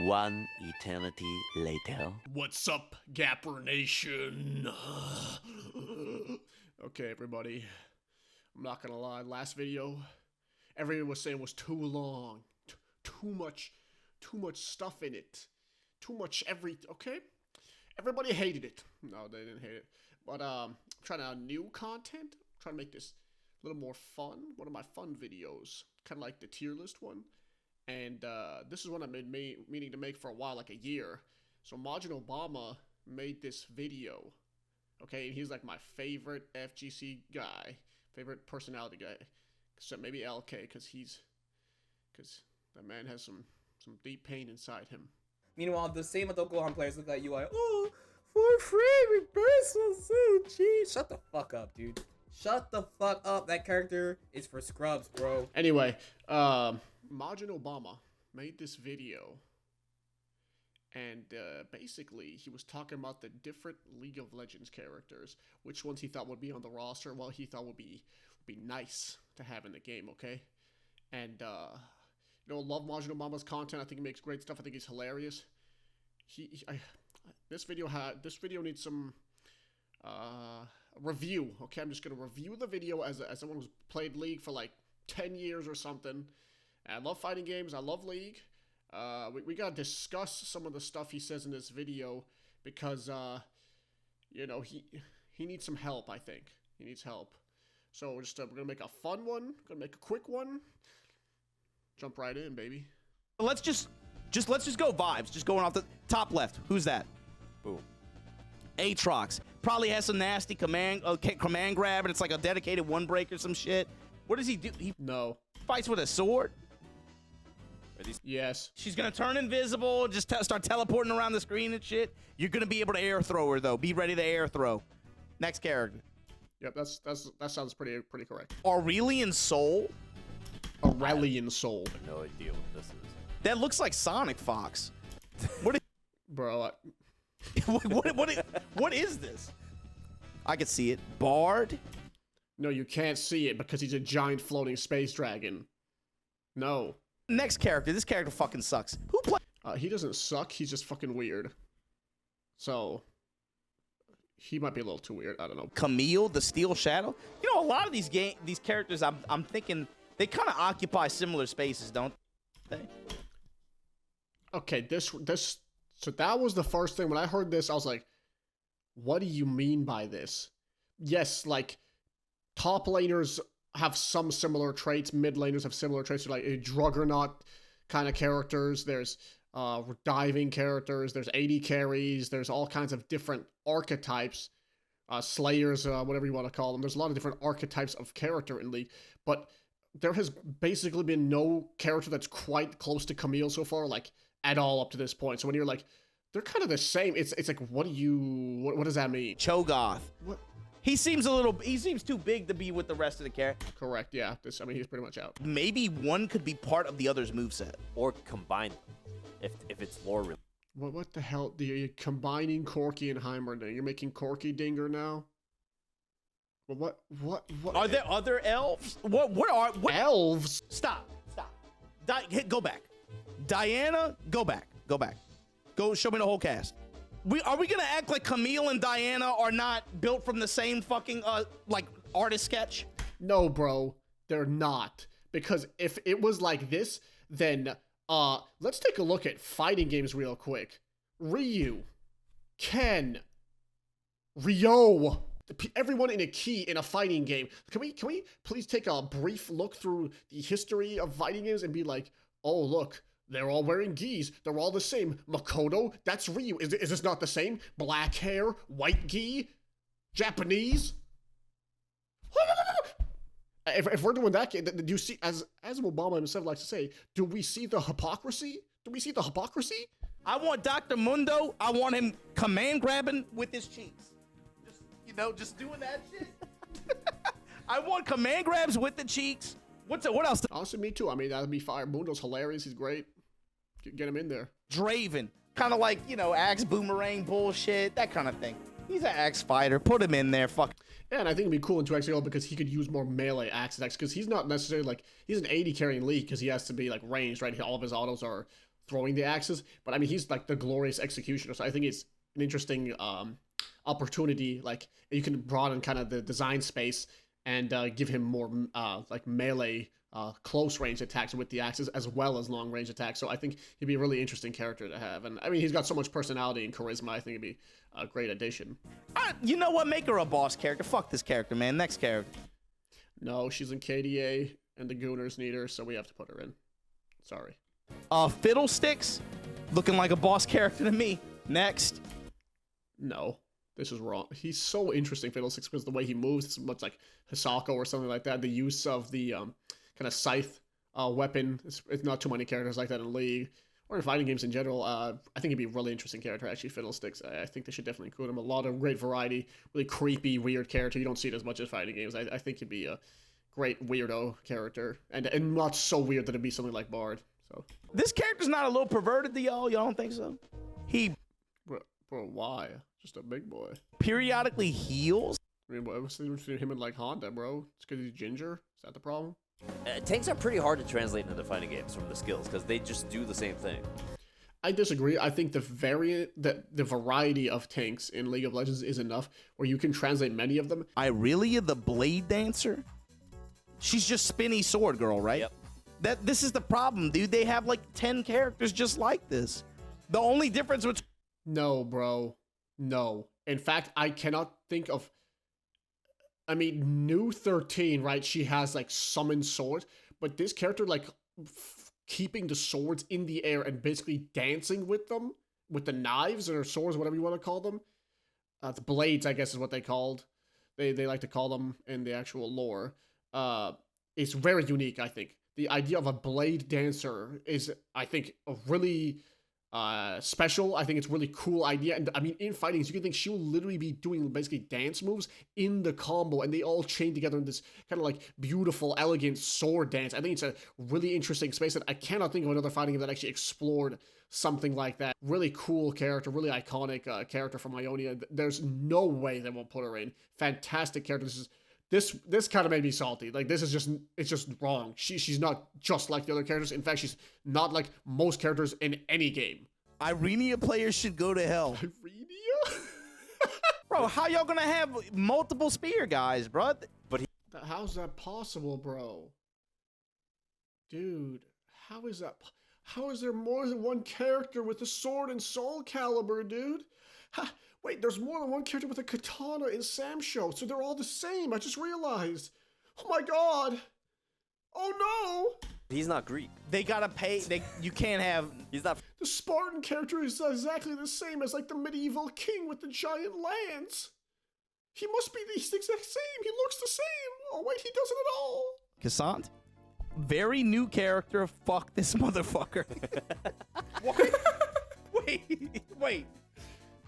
One eternity later. What's up, Gapper Nation? Okay, everybody. I'm not gonna lie, last video, everyone was saying was too long. Too much stuff in it. Too much okay? Everybody hated it. No, they didn't hate it. But, I'm trying out new content. I'm trying to make this a little more fun. One of my fun videos. Kind of like the tier list one. And, this is one I've been meaning to make for a while, like a year. So, Majin Obama made this video. Okay, and he's like my favorite FGC guy. Favorite personality guy. Except maybe LK, because that man has some deep pain inside him. Meanwhile, the same adult Gohan players look at you like, oh, for free, reversal, so cheap. Shut the fuck up, dude. Shut the fuck up. That character is for scrubs, bro. Anyway, Majin Obama made this video. And basically, he was talking about the different League of Legends characters. Which ones he thought would be on the roster. Well, he thought would be nice to have in the game, okay? And, you know, love Majin Obama's content. I think he makes great stuff. I think he's hilarious. This video needs some review. Okay, I'm just gonna review the video as someone who's played League for like 10 years or something. And I love fighting games. I love League. We gotta discuss some of the stuff he says in this video because you know, he needs some help. I think he needs help. So we're gonna make a fun one. Gonna make a quick one. Jump right in, baby. Let's just go vibes. Just going off the top left. Who's that? Boom. Aatrox. Probably has some nasty command grab, and it's like a dedicated one break or some shit. What does he do? He No. fights with a sword. Yes. She's gonna turn invisible, just start teleporting around the screen and shit. You're gonna be able to air throw her though. Be ready to air throw. Next character. Yep, that sounds pretty correct. Aurelian Soul. Aurelian Soul. I have no idea what this is. That looks like Sonic Fox. What? Bro, What is this? I could see it. Bard. no, you can't see it because he's a giant floating space dragon. No. Next character. This character fucking sucks. Who plays? He doesn't suck. He's just fucking weird. So, he might be a little too weird. I don't know. Camille, the Steel Shadow. You know, a lot of these characters, I'm thinking they kind of occupy similar spaces, don't they? Okay, so that was the first thing. When I heard this, I was like, what do you mean by this? Yes, like, top laners have some similar traits. Mid laners have similar traits. Like a Juggernaut kind of characters. There's diving characters. There's AD carries. There's all kinds of different archetypes. Slayers, whatever you want to call them. There's a lot of different archetypes of character in League. But there has basically been no character that's quite close to Camille so far, like, at all up to this point. So when you're like, they're kind of the same, it's like, what does that mean? Cho'Gath. What? He seems too big to be with the rest of the character. Correct, yeah. I mean, he's pretty much out. Maybe one could be part of the other's moveset. Or combine them, if it's lore related. What the hell? You're combining Corki and Heimerdinger. You're making Corki Dinger now? Well, what? Are there other elves? What elves? Stop. Go back. Diana, go back. Go show me the whole cast. Are we gonna act like Camille and Diana are not built from the same fucking like artist sketch? No, bro, they're not. Because if it was like this, then let's take a look at fighting games real quick. Ryu, Ken, Ryo, everyone in a key in a fighting game. Can we please take a brief look through the history of fighting games and be like, oh look, they're all wearing gis. They're all the same. Makoto, that's Ryu. Is this not the same? Black hair, white gi, Japanese. If we're doing that, do you see, as Obama himself likes to say, do we see the hypocrisy? I want Dr. Mundo. I want him command grabbing with his cheeks. Just doing that shit. I want command grabs with the cheeks. What else? Honestly, me too. I mean, that'd be fire. Mundo's hilarious. He's great. Get him in there. Draven. Kind of like, axe boomerang bullshit, that kind of thing. He's an axe fighter. Put him in there. Fuck. Yeah, and I think it'd be cool in 2XL because he could use more melee axe attacks because he's not necessarily like, he's an AD carrying League because he has to be like ranged, right? All of his autos are throwing the axes. But I mean, he's like the glorious executioner. So I think it's an interesting opportunity. Like you can broaden kind of the design space and give him more like melee close range attacks with the axes as well as long range attacks. So I think he'd be a really interesting character to have. And I mean, he's got so much personality and charisma. I think it'd be a great addition. You know what? Make her a boss character. Fuck this character, man. Next character. No, she's in KDA and the Gooners need her, so we have to put her in. Sorry. Fiddlesticks, looking like a boss character to me. Next. No, this is wrong. He's so interesting, Fiddlesticks, because the way he moves, it's much like Hisako or something like that. The use of the kind of scythe weapon. It's not too many characters like that in League or in fighting games in general. I think he'd be a really interesting character, actually, Fiddlesticks. I think they should definitely include him. A lot of great variety, really creepy, weird character. You don't see it as much as fighting games. I think he'd be a great weirdo character, and not so weird that it'd be something like Bard. So this character's not a little perverted to y'all? Y'all don't think so? He bro, why? Just a big boy. periodically heals. I mean, what's the difference between him and like Honda, bro? It's because he's ginger. Is that the problem? Tanks are pretty hard to translate into fighting games from the skills because they just do the same thing. I disagree. I think the variety of tanks in League of Legends is enough where you can translate many of them. Irelia, the blade dancer. She's just spinny sword girl, right? Yep. This is the problem, dude. They have like 10 characters just like this. The only difference between No, bro. No. In fact, I cannot think of... I mean, New 13, right? She has like summoned swords, but this character like keeping the swords in the air and basically dancing with them, with the knives or swords, whatever you want to call them. The blades, I guess, is what they called. They like to call them in the actual lore. It's very unique, I think. The idea of a blade dancer is, I think, a really special. I think it's a really cool idea. And I mean, in fightings, you can think she'll literally be doing basically dance moves in the combo, and they all chain together in this kind of like beautiful, elegant sword dance. I think it's a really interesting space that I cannot think of another fighting game that actually explored something like that. Really cool character, really iconic character from Ionia. There's no way they won't put her in. Fantastic character. This kind of made me salty. Like, this is just, it's just wrong. She's not just like the other characters. In fact, she's not like most characters in any game. Irenia players should go to hell. Irenia? Bro, how y'all gonna have multiple spear guys, bro? How's that possible, bro? Dude, how is that? How is there more than one character with a sword and Soul Calibur, dude? Wait, there's more than one character with a katana in Sam's show, so they're all the same. I just realized. Oh my god. Oh no. He's not Greek. They gotta pay. You can't have. He's not. The Spartan character is exactly the same as like the medieval king with the giant lance. He must be the exact same. He looks the same. Oh wait, he doesn't at all. Cassant, very new character. Fuck this motherfucker. Wait.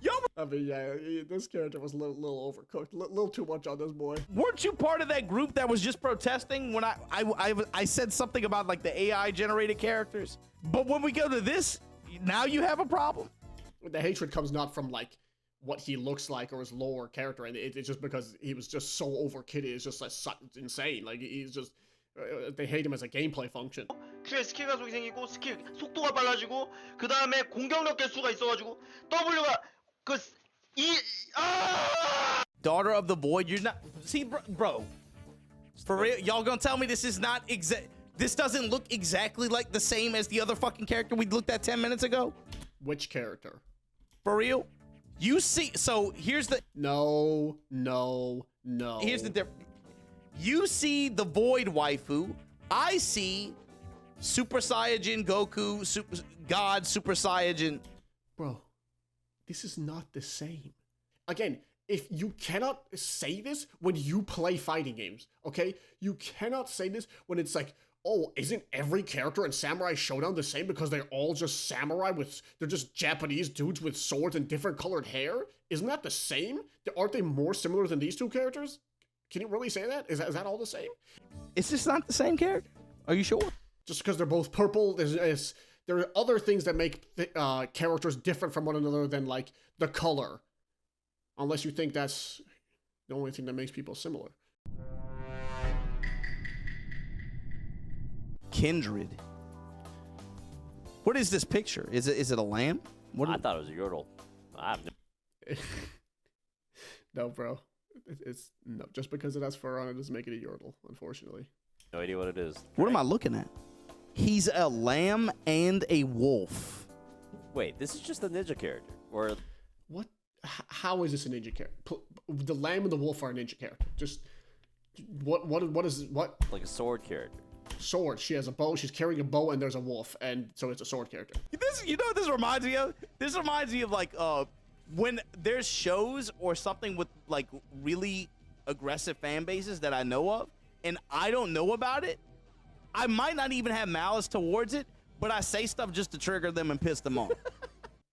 Yo, I mean, yeah, this character was a little overcooked, a little too much on this boy. weren't you part of that group that was just protesting when I said something about like the AI generated characters? But when we go to this, now you have a problem. The hatred comes not from like what he looks like or his lore character, and it's just because he was just so overkidded. It's just like insane. Like he's just they hate him as a gameplay function. Q에 스킬 가속이 생기고 스킬 속도가 빨라지고 그 다음에 공격력 개수가 있어가지고 W가 Daughter of the Void, you're not. See, bro. For real, y'all gonna tell me this is not exact? This doesn't look exactly like the same as the other fucking character we looked at 10 minutes ago? Which character? For real? You see, so here's the. No. Here's the difference. You see the Void waifu. I see Super Saiyajin Goku, God Super Saiyajin. Bro, this is not the same. Again, if you cannot say this when you play fighting games, okay? You cannot say this when it's like, oh, isn't every character in Samurai Showdown the same because they're all just samurai they're just Japanese dudes with swords and different colored hair? Isn't that the same? Aren't they more similar than these two characters? Can you really say that? Is that all the same? Is this not the same character? Are you sure? Just because they're both purple, there are other things that make characters different from one another than like the color. Unless you think that's the only thing that makes people similar. Kindred. What is this picture? Is it a lamb? What? I thought it was a yordle. I have No, bro. It's no. Just because it has fur on it doesn't make it a yordle, unfortunately. no idea what it is. What am I looking at? He's a lamb and a wolf. Wait, this is just a ninja character, or What? How is this a ninja character? The lamb and the wolf are a ninja character. Just what is what? like a sword character? Sword. She has a bow. She's carrying a bow, and there's a wolf, and so it's a sword character. This, you know what this reminds me of? This reminds me of like when there's shows or something with like really aggressive fan bases that I know of, and I don't know about it. I might not even have malice towards it, but I say stuff just to trigger them and piss them off.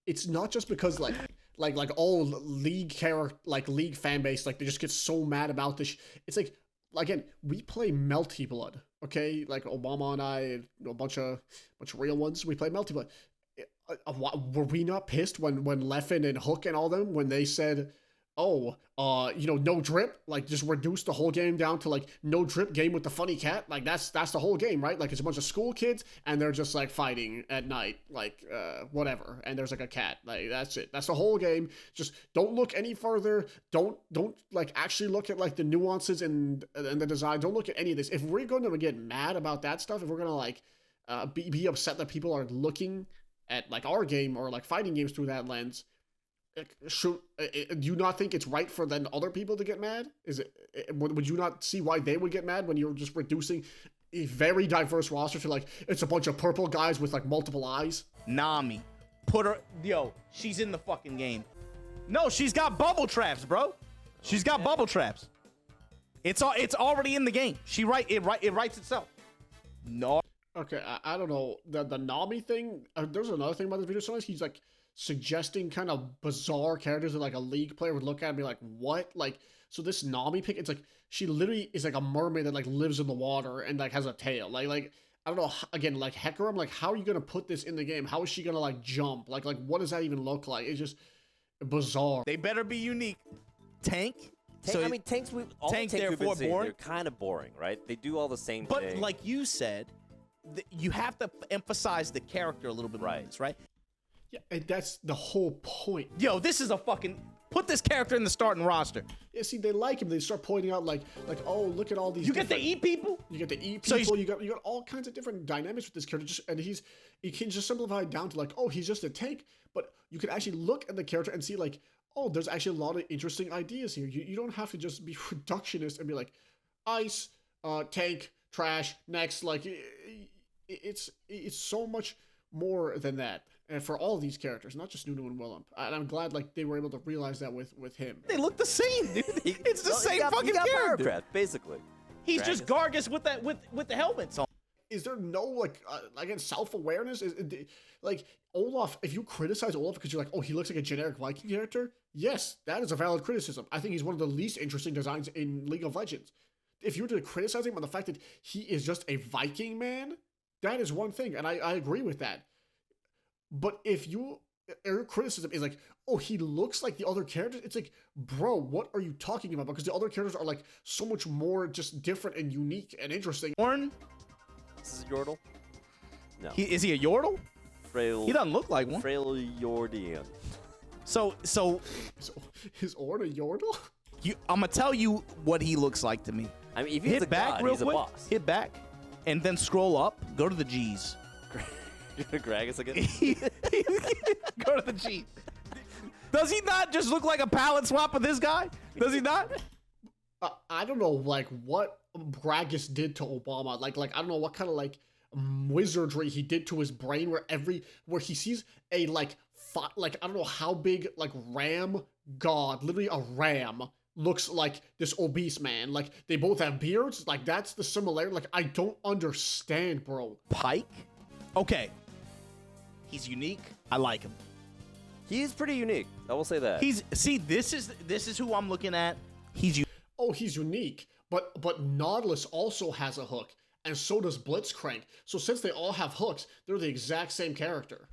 It's not just because like league fan base, like they just get so mad about this. It's like, again, we play Melty Blood, okay? Like Obama and I, and a bunch of real ones. We play Melty Blood. Were we not pissed when Leffen and Hook and all them, when they said, oh, no drip, like just reduce the whole game down to like no drip game with the funny cat? Like that's the whole game, right? Like it's a bunch of school kids and they're just like fighting at night, like whatever, and there's like a cat. Like that's it. That's the whole game. Just don't look any further. Don't like actually look at like the nuances and the design. Don't look at any of this. If we're going to get mad about that stuff, if we're gonna like be upset that people are looking at like our game or like fighting games through that lens, do you not think it's right for then other people to get mad? Would you not see why they would get mad when you're just reducing a very diverse roster to like it's a bunch of purple guys with like multiple eyes? Nami, put her, she's in the fucking game. No, she's got bubble traps, bro. She's got bubble traps. It's already in the game. It writes itself. No. Okay, I don't know. The Nami thing, there's another thing about this video. Sometimes he's like suggesting kind of bizarre characters that like a league player would look at and be like, what? Like, so this Nami pick, it's like she literally is like a mermaid that like lives in the water and like has a tail. Like I don't know, again, like Hecarim, like how are you gonna put this in the game? How is she gonna like jump? Like what does that even look like? It's just bizarre. They better be unique. Tank. I mean, tanks. Tanks, we've been therefore, seeing, boring. they're kind of boring, right? They do all the same But thing. like you said, you have to emphasize the character a little bit more, right? Yeah, and that's the whole point. Yo, this is a fucking, put this character in the starting roster. Yeah, see, they like him. They start pointing out like, oh, look at all these. You get to eat people. You get to eat So people. You got all kinds of different dynamics with this character. And he can just simplify it down to like, oh, he's just a tank. But you can actually look at the character and see like, oh, there's actually a lot of interesting ideas here. You don't have to just be reductionist and be like, ice, tank, trash, next. Like, it's so much more than that. And for all of these characters, not just Nuno and Willem. And I'm glad like they were able to realize that with him. They look the same, dude. It's the same fucking character. Firecraft, basically. He's just Gargus with the helmets on. Is there no like again self-awareness? Like Olaf, if you criticize Olaf because you're like, oh, he looks like a generic Viking character, yes, that is a valid criticism. I think he's one of the least interesting designs in League of Legends. If you were to criticize him on the fact that he is just a Viking man, that is one thing, and I agree with that. But if your criticism is like, oh, he looks like the other characters, it's like, bro, what are you talking about? Because the other characters are like so much more just different and unique and interesting. Ornn? This is a Yordle? No. Is he a Yordle? Frail. He doesn't look like one. Frail Yordian. So Is Ornn a Yordle? I'm gonna tell you what he looks like to me. I mean, if he's a Hit back god, real he's a quick. boss. Hit back, and then scroll up. Go to the G's. Gragas again? Go to the G's. Does he not just look like a palette swap of this guy? Does he not? I don't know, like what Gragas did to Obama. Like I don't know what kind of like wizardry he did to his brain, where he sees a like I don't know how big like ram god, literally a ram, looks like this obese man. Like they both have beards. Like that's the similarity. Like I don't understand, bro. Pike. Okay. He's unique. I like him. He's pretty unique. I will say that. This is who I'm looking at. He's unique, but Nautilus also has a hook, and so does Blitzcrank. So since they all have hooks, they're the exact same character.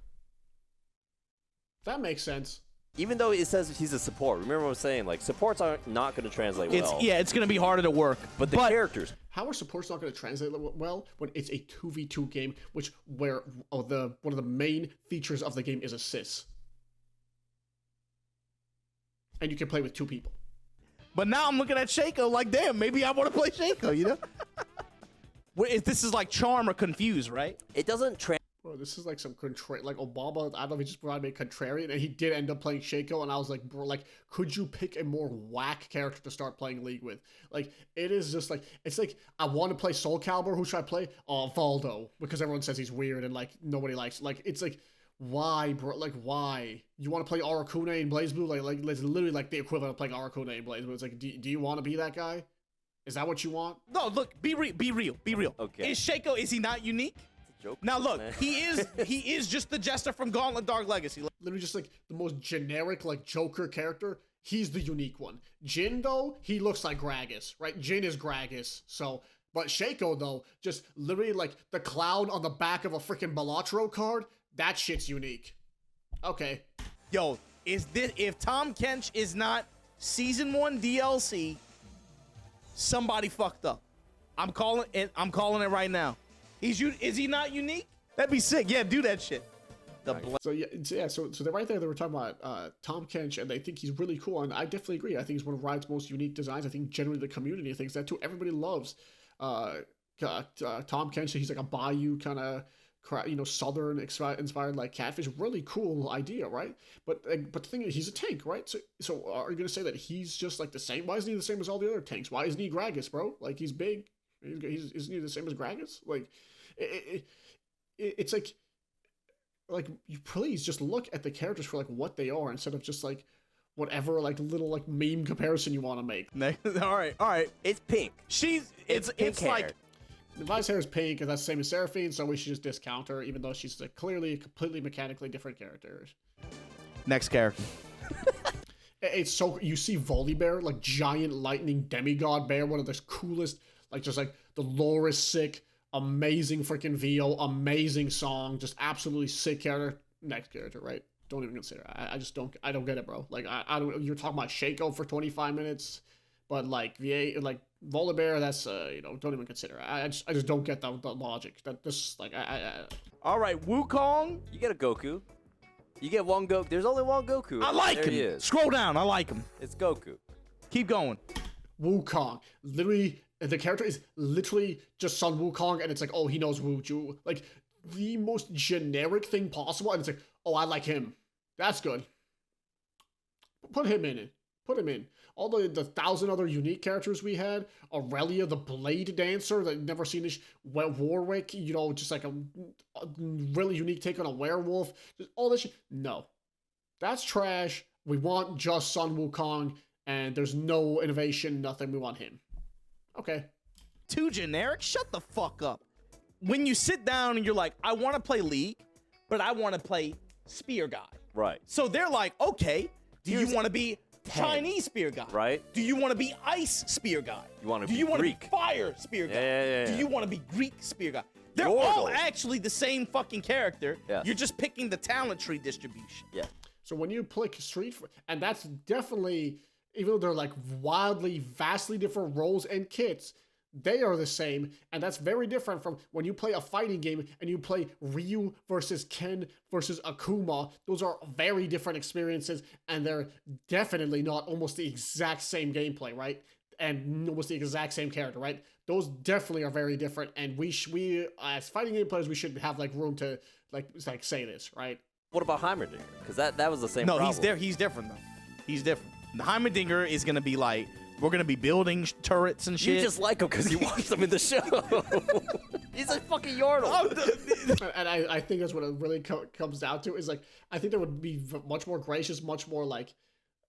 That makes sense. Even though it says he's a support, remember what I was saying? Like supports are not going to translate well. It's going to be harder to work. But the characters. how are supports not going to translate well when it's a 2v2 game, where one of the main features of the game is assists, and you can play with 2 people. But now I'm looking at Shaco like, damn, maybe I want to play Shaco, you know? This is like Charm or Confuse, right? It doesn't Bro, this is like some like Obama. I don't know if he just brought me a contrarian, and he did end up playing Shaco, and I was like, bro, like, could you pick a more whack character to start playing League with? Like, it is just like, it's like, I want to play Soul Calibur. Who should I play? Oh, Valdo, because everyone says he's weird and like nobody likes. Like, it's like, why, bro? Like, why? You want to play Arakune in BlazBlue? Like, it's literally like the equivalent of playing Arakune in BlazBlue. It's like, do you want to be that guy? Is that what you want? No, look, be real. Okay. Is Shaco, is he not unique? joke. Now look, he is just the Jester from Gauntlet Dark Legacy. Literally just like the most generic like Joker character. He's the unique one. Jin though, he looks like Gragas, right? Jin is Gragas. So, but Shaco though, just literally like the cloud on the back of a freaking Balatro card. That shit's unique. Okay. Yo, if Tom Kench is not Season 1 DLC, somebody fucked up. I'm calling it right now. Is he not unique? That'd be sick. Yeah, do that shit. So they're right there. They were talking about Tom Kench, and they think he's really cool, and I definitely agree. I think he's one of Riot's most unique designs. I think generally the community thinks that too. Everybody loves Tom Kench. He's like a Bayou kind of, Southern inspired like Catfish. Really cool idea, right? But the thing is, he's a tank, right? So are you gonna say that he's just like the same? Why isn't he the same as all the other tanks? Why isn't he Gragas, bro? Like, he's big. Isn't he the same as Gragas? Like, it's like you please just look at the characters for like what they are instead of just like whatever like little like meme comparison you want to make. all right. It's pink. It's pink hair. like Devi's hair is pink, and that's the same as Seraphine, so we should just discount her, even though she's clearly a completely mechanically different character. Next character. It's so, you see Volibear, like giant lightning demigod bear, one of the coolest, like just like the lore is sick, amazing freaking VO, amazing song, just absolutely sick character. Next character, right? Don't even consider it. I don't get it, bro. Like, I don't, you're talking about Shaco for 25 minutes, but like Volibear, that's don't even consider it. I just don't get the logic. That this like All right, Wukong. You get a Goku. You get one Goku. There's only one Goku. I like there him. He is. Scroll down. I like him. It's Goku. Keep going. Wukong. Literally, the character is literally just Sun Wukong, and it's like, oh, he knows Wuju. Like, the most generic thing possible, and it's like, oh, I like him. That's good. Put him in it. Put him in. All the 1,000 other unique characters we had, Aurelia, the Blade Dancer, that never seen this, Warwick, just like a really unique take on a werewolf, just all this shit. No. That's trash. We want just Sun Wukong, and there's no innovation, nothing. We want him. Okay. Too generic? Shut the fuck up. When you sit down and you're like, I want to play League, but I want to play Spear Guy. Right. So they're like, okay, do you want to be 10. Chinese Spear Guy? Right. Do you want to be Ice Spear Guy? You want to Do be you want to Greek? be Fire Spear Guy? Yeah. Do you want to be Greek Spear Guy? They're Yordle. all actually the same fucking character. Yes. You're just picking the talent tree distribution. Yeah. So when you play and that's definitely, even though they're like wildly, vastly different roles and kits, they are the same, and that's very different from when you play a fighting game and you play Ryu versus Ken versus Akuma. Those are very different experiences, and they're definitely not almost the exact same gameplay, right? And almost the exact same character, right? Those definitely are very different, and we as fighting game players, we should have like room to like say this, right? What about Heimerdinger? Because that was the same No, problem. he's different though. He's different. The Heimerdinger is gonna be like, we're gonna be building turrets and shit. You just like him because you watched him in the show. He's a fucking Yordle. And I think that's what it really comes down to, is like, I think there would be much more gracious, much more like,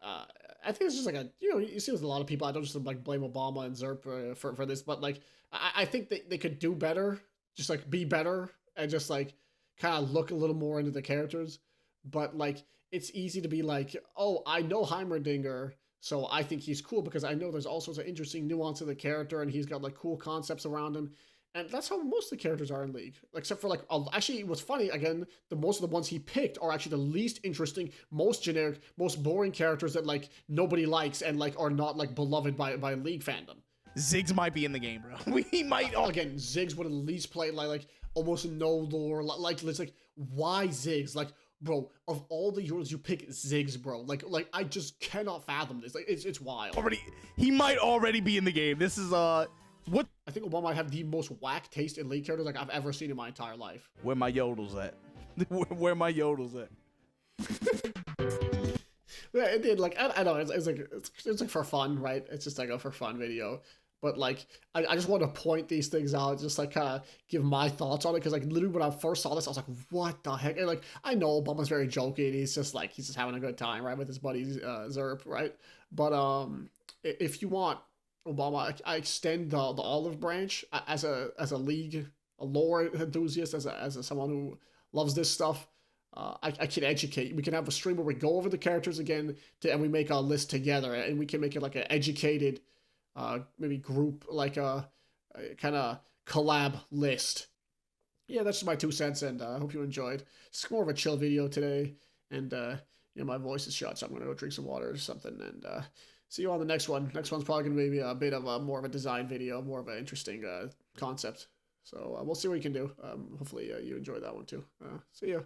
I think it's just like you see with a lot of people, I don't just like blame Obama and Zerp for this, but like, I think they could do better, just like be better, and just like kind of look a little more into the characters. But like, it's easy to be like, oh, I know Heimerdinger, so I think he's cool because I know there's all sorts of interesting nuance in the character, and he's got like cool concepts around him. And that's how most of the characters are in League. Except for like, actually what's funny, again, most of the ones he picked are actually the least interesting, most generic, most boring characters that like nobody likes and like are not like beloved by League fandom. Ziggs might be in the game, bro. He might. Oh, Again, Ziggs would at least play like almost no lore. Like it's like why Ziggs? Like, bro, of all the heroes you pick Ziggs, bro. Like I just cannot fathom this. Like it's wild. he might already be in the game. This is what? I think Obama might have the most whack taste in League characters like I've ever seen in my entire life. Where my yodels at? Where my yodels at? Yeah, it did. Like I know it's like for fun, right? It's just like a for fun video. But like I just want to point these things out, just like kind of give my thoughts on it, because like literally when I first saw this, I was like, what the heck? And like I know Obama's very jokey, and he's just having a good time, right, with his buddy Zerp, right? But if you want Obama, I extend the olive branch as a League, a lore enthusiast, as someone who loves this stuff. I can educate. We can have a stream where we go over the characters again, and we make a list together, and we can make it like an educated, maybe group, like a kind of collab list. Yeah, that's just my 2 cents, and I hope you enjoyed. It's more of a chill video today, and my voice is shot, so I'm gonna go drink some water or something, and see you on the next one. Next one's probably gonna be a bit of more of a design video, more of an interesting concept. So we'll see what we can do. Hopefully you enjoy that one too. See ya.